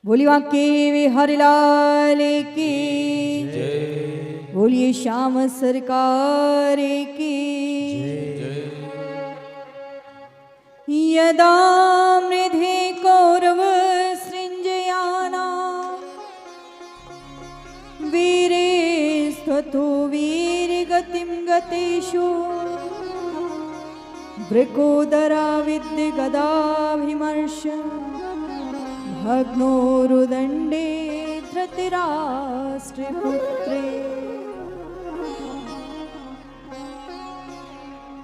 बोलिए के वे हरिलाल की, बोलिए श्याम सरकार की। यदा मृधे कौरव सृंजयाना वीरे स्वतो वीर गतिम गतेषु वृकोदरा विद्य गदाभिमर्श भग्नोरुदंडे धृतराष्ट्रपुत्रे।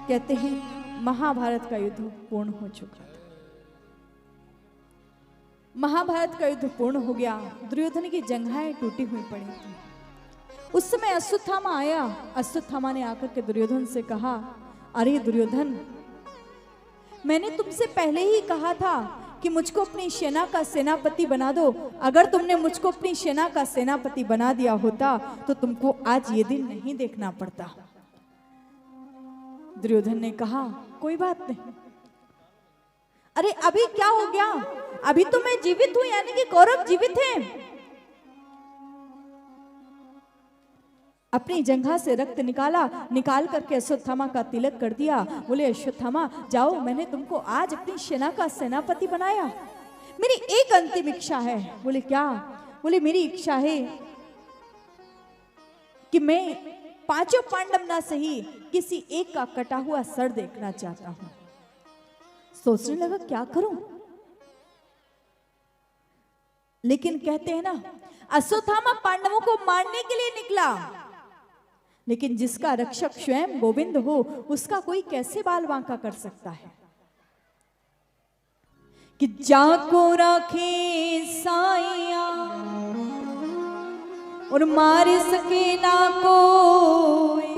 कहते हैं महाभारत का युद्ध पूर्ण हो चुका था। महाभारत का युद्ध पूर्ण हो गया, दुर्योधन की जंघाएं टूटी हुई पड़ी थी। उस समय अश्वत्थामा आया। अश्वत्थामा ने आकर के दुर्योधन से कहा, अरे दुर्योधन, मैंने तुमसे पहले ही कहा था कि मुझको अपनी सेना का सेनापति बना दो। अगर तुमने मुझको अपनी सेना का सेनापति बना दिया होता तो तुमको आज ये दिन नहीं देखना पड़ता। दुर्योधन ने कहा, कोई बात नहीं। अरे अभी क्या हो गया? अभी तो मैं जीवित हूं, यानी कि कौरव जीवित हैं। अपनी जंघा से रक्त निकाल करके अश्वत्थामा का तिलक कर दिया। बोले, अश्वत्थामा जाओ, मैंने तुमको आज अपनी सेना का सेनापति बनाया। मेरी एक अंतिम इच्छा है। बोले, क्या? बोले, मेरी इच्छा है कि मैं पांचों पांडव ना सही किसी एक का कटा हुआ सर देखना चाहता हूं। सोचने लगा क्या करूं, लेकिन कहते हैं ना, अश्वत्थामा पांडवों को मारने के लिए निकला, लेकिन जिसका रक्षक स्वयं गोविंद हो उसका कोई कैसे बाल बांका कर सकता है। कि जाको राखे साइया और मार सके ना कोई,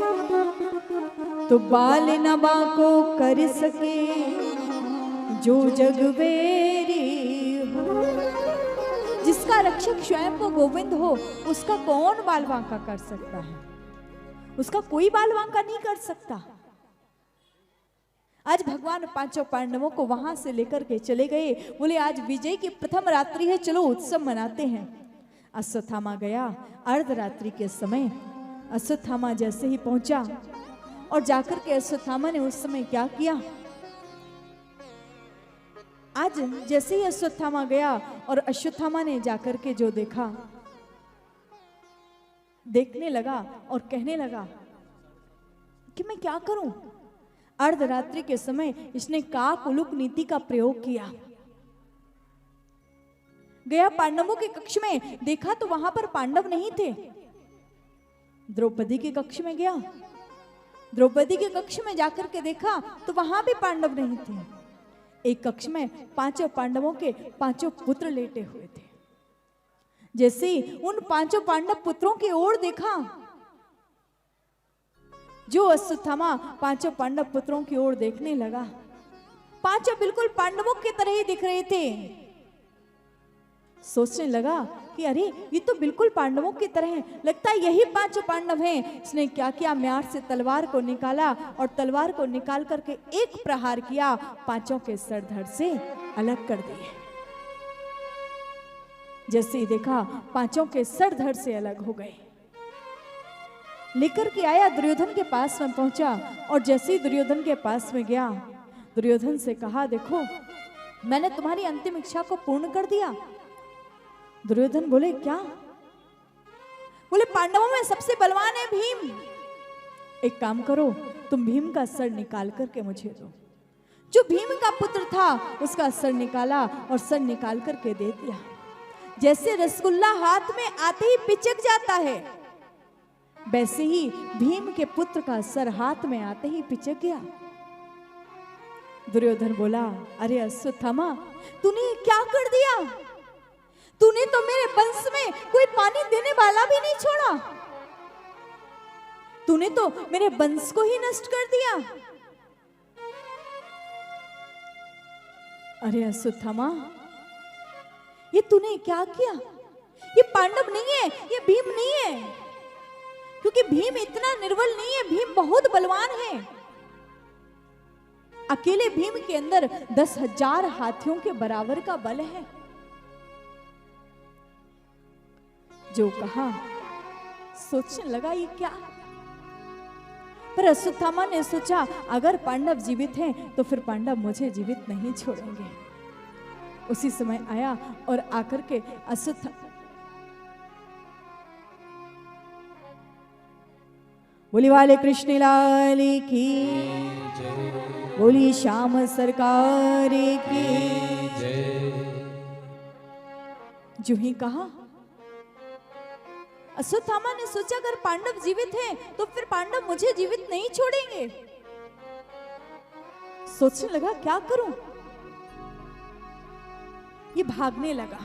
तो बाल न बाको कर सके जो जग बेरी हो। जिसका रक्षक स्वयं को गोविंद हो उसका कौन बाल बांका कर सकता है? उसका कोई बाल बांका नहीं कर सकता। आज भगवान पांचों पांडवों को वहां से लेकर के चले गए। बोले, आज विजय की प्रथम रात्रि है, चलो उत्सव मनाते हैं। अश्वत्थामा गया। अर्धरात्रि के समय अश्वत्थामा जैसे ही पहुंचा और जाकर के अश्वत्थामा ने उस समय क्या किया? आज जैसे ही अश्वत्थामा गया और अश्वत्थामा ने जाकर के जो देखा, देखने लगा और कहने लगा कि मैं क्या करूं। अर्धरात्रि के समय इसने काकउलूक नीति का प्रयोग किया। गया पांडवों के कक्ष में, देखा तो वहां पर पांडव नहीं थे। द्रौपदी के कक्ष में गया, द्रौपदी के कक्ष में जाकर के देखा तो वहां भी पांडव नहीं थे। एक कक्ष में पांचों पांडवों के पांचों पुत्र लेटे हुए थे। जैसे उन पांचों पांडव पुत्रों की ओर देखा, जो अश्वत्थामा पांचों पांडव पुत्रों की ओर देखने लगा, पांचों बिल्कुल पांडवों की तरह ही दिख रहे थे। सोचने लगा कि अरे ये तो बिल्कुल पांडवों की तरह हैं, लगता है यही पांचों पांडव हैं। इसने क्या किया? म्यार से तलवार को निकाला और तलवार को निकाल करके एक प्रहार किया, पांचों के सर धड़ से अलग कर दिए। जैसे ही देखा पांचों के सर धड़ से अलग हो गए। लेकर के आया, दुर्योधन के पास में पहुंचा और जैसे ही दुर्योधन के पास में गया, दुर्योधन से कहा, देखो मैंने तुम्हारी अंतिम इच्छा को पूर्ण कर दिया। दुर्योधन बोले, क्या? बोले, पांडवों में सबसे बलवान है भीम। एक काम करो, तुम भीम का सर निकाल करके मुझे दो। जो भीम का पुत्र था उसका सर निकाला और सर निकाल करके दे दिया। जैसे रसगुल्ला हाथ में आते ही पिचक जाता है, वैसे ही भीम के पुत्र का सर हाथ में आते ही पिचक गया। दुर्योधन बोला, अरे अश्वत्थामा, तूने क्या कर दिया? तूने तो मेरे वंश में कोई पानी देने वाला भी नहीं छोड़ा। तूने तो मेरे वंश को ही नष्ट कर दिया। अरे अश्वत्थामा, ये तूने क्या किया? ये पांडव नहीं है, ये भीम नहीं है, क्योंकि भीम इतना निर्बल नहीं है, भीम बहुत बलवान है। अकेले भीम के अंदर 10,000 हाथियों के बराबर का बल है। जो कहा सोचने लगा ये क्या। पर अश्वत्थामा ने सोचा अगर पांडव जीवित हैं तो फिर पांडव मुझे जीवित नहीं छोड़ेंगे। उसी समय आया और आकर के अश्वत्थामा बोली वाले कृष्ण लाल की, बोली श्याम सरकार की। जो ही कहा अश्वत्थामा ने सोचा अगर पांडव जीवित हैं तो फिर पांडव मुझे जीवित नहीं छोड़ेंगे। सोचने लगा क्या करूं, ये भागने लगा।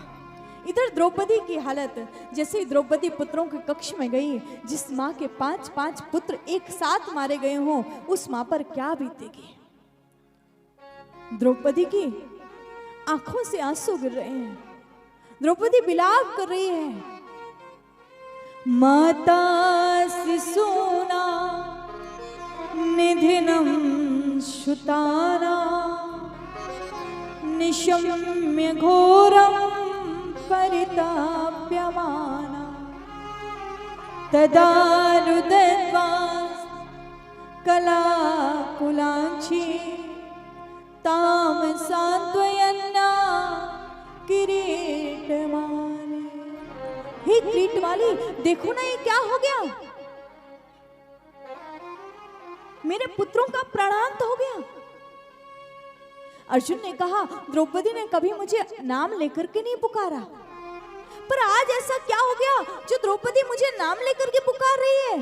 इधर द्रौपदी की हालत, जैसे ही द्रौपदी पुत्रों के कक्ष में गई, जिस माँ के 5-5 पुत्र एक साथ मारे गए हों, उस माँ पर क्या बीतेगी। द्रौपदी की आंखों से आंसू गिर रहे हैं, द्रौपदी विलाप कर रही है। माता शिशूना निधिनं शुताना निशम्य घोरं परिताप्यमाना तदा रुदत्वा कलाकुलांची ताम सांत्वयन्ना किरीटमाली। हे किरीटमाली, देखो ना ये क्या हो गया, मेरे पुत्रों का प्राणांत हो गया। अर्जुन ने कहा द्रौपदी ने कभी मुझे नाम लेकर के नहीं पुकारा, पर आज ऐसा क्या हो गया जो द्रौपदी मुझे नाम लेकर के पुकार रही है।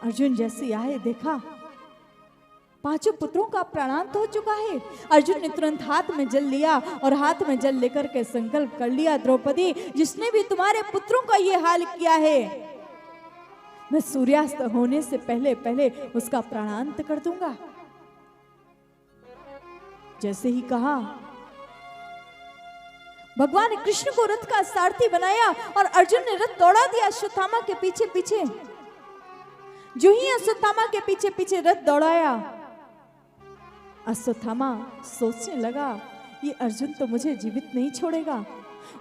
अर्जुन जैसे आए देखा 5 पुत्रों का प्राणांत हो चुका है। अर्जुन ने तुरंत हाथ में जल लिया और हाथ में जल लेकर के संकल्प कर लिया, द्रौपदी जिसने भी तुम्हारे पुत्रों का ये हाल किया है, मैं सूर्यास्त होने से पहले पहले उसका प्राणांत कर दूंगा। जैसे ही कहा भगवान कृष्ण को रथ का सारथी बनाया और अर्जुन ने रथ दौड़ा दिया अश्वत्थामा के पीछे पीछे। जो ही अश्वत्थामा के पीछे पीछे रथ दौड़ाया, अश्वत्थामा सोचने लगा ये अर्जुन तो मुझे जीवित नहीं छोड़ेगा।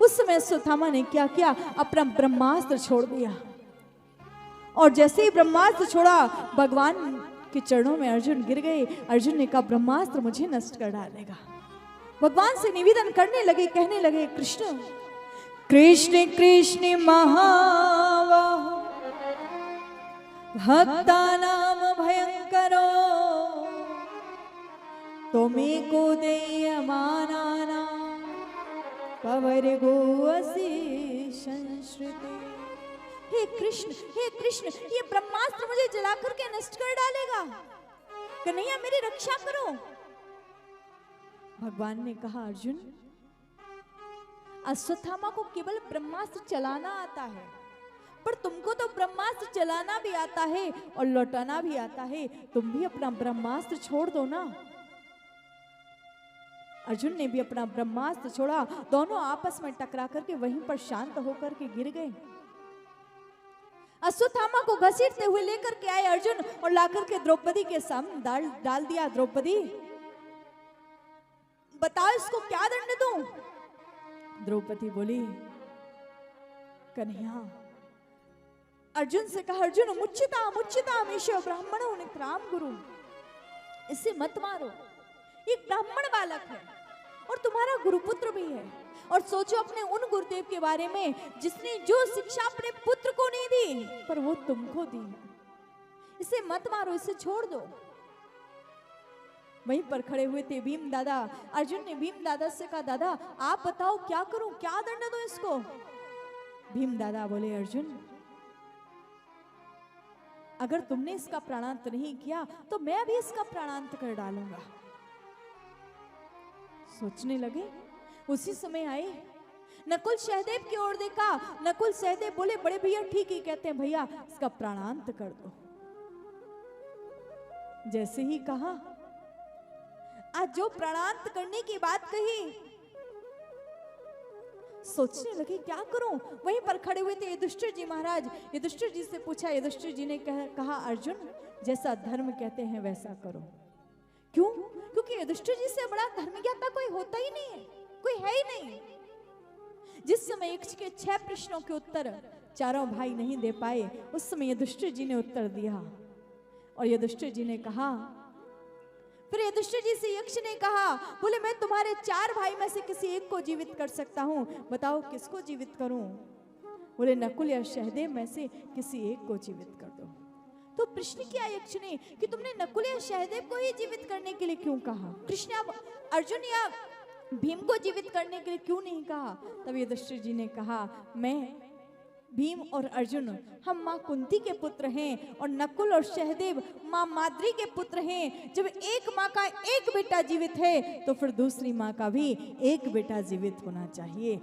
उस समय अश्वत्थामा ने क्या किया, अपना ब्रह्मास्त्र छोड़ दिया और जैसे ही ब्रह्मास्त्र छोड़ा भगवान के चरणों में अर्जुन गिर गए। अर्जुन ने कहा ब्रह्मास्त्र मुझे नष्ट कर डालेगा। भगवान से निवेदन करने लगे, कहने लगे कृष्ण कृष्ण कृष्ण महाबाहो भक्ता नाम भयंकरो तोमेको देयमानाना कवरगो असि संश्रुते। हे कृष्ण ये ब्रह्मास्त्र मुझे जला करके नष्ट कर डालेगा, कन्हैया मेरी रक्षा करो। भगवान ने कहा अर्जुन अश्वत्थामा को केवल ब्रह्मास्त्र चलाना आता है, पर तुमको तो ब्रह्मास्त्र चलाना भी आता है और लौटाना भी आता है। तुम भी अपना ब्रह्मास्त्र छोड़ दो ना। अर्जुन ने भी अपना ब्रह्मास्त्र छोड़ा, दोनों आपस में टकरा करके वहीं पर शांत होकर के गिर गए। अश्वत्थामा को घसीटते हुए लेकर के आए अर्जुन और लाकर के द्रौपदी के सामने डाल दिया। द्रौपदी बताओ इसको क्या दंड दूं। द्रौपदी बोली कन्हैया, अर्जुन से कहा अर्जुन मुच्चिता मुच्चिता ईश्वर ब्राह्मणों निक्राम गुरु, इसे मत मारो, ये ब्राह्मण बालक है और तुम्हारा गुरुपुत्र भी है। और सोचो अपने उन गुरुदेव के बारे में जिसने जो शिक्षा अपने पुत्र को नहीं दी पर वो तुमको दी है। इसे मत मारो, इसे छोड़ दो। वहीं पर खड़े हुए थे भीम दादा। अर्जुन ने भीम दादा से कहा दादा आप बताओ क्या करूं, क्या दंड दो इसको। भीम दादा बोले अर्जुन अगर तुमने इसका प्राणांत नहीं किया तो मैं भी इसका प्राणांत कर डालूंगा। सोचने लगे, उसी समय आए नकुल सहदेव की ओर देखा। नकुल सहदेव बोले बड़े भैया ठीक ही कहते हैं, भैया इसका प्राणांत कर दो। जैसे ही कहा आज जो प्राणांत करने की बात कही, सोचने लगे क्या करूं। वहीं पर खड़े हुए थे युधिष्ठिर जी महाराज। युधिष्ठिर जी से पूछा, युधिष्ठिर जी ने कहा अर्जुन जैसा धर्म कहते हैं वैसा करो। क्यों? क्योंकि युधिष्ठिर जी से बड़ा धर्मज्ञाता कोई होता ही नहीं है, कोई है ही नहीं। जिस समय यक्ष के 6 प्रश्नों के उत्तर चारों भाई नहीं दे पाए, उस समय युधिष्ठिर जी ने उत्तर दिया। और युधिष्ठिर जी ने कहा, फिर युधिष्ठिर जी से यक्ष ने कहा, बोले मैं तुम्हारे 4 भाई में से किसी एक को जीवित कर सकता हूं, बताओ किसको जीवित करूं? बोले नकुल या सहदेव में से किसी एक को जीवित कर दो। तो प्रश्न किया यक्ष ने कि तुमने नकुल या सहदेव को ही जीवित करने के लिए क्यों कहा? कृष्ण अब अर्जुन या भीम को जीवित करने के लिए क्यों नहीं कहा? तब युधिष्ठिर जी ने कहा, मैं भीम और अर्जुन हम माँ कुंती के पुत्र हैं और नकुल और सहदेव माँ माद्री के पुत्र हैं। जब एक माँ का एक बेटा जीवित है तो फिर दूसरी माँ का भी एक बेटा जीवित होना चाहिए।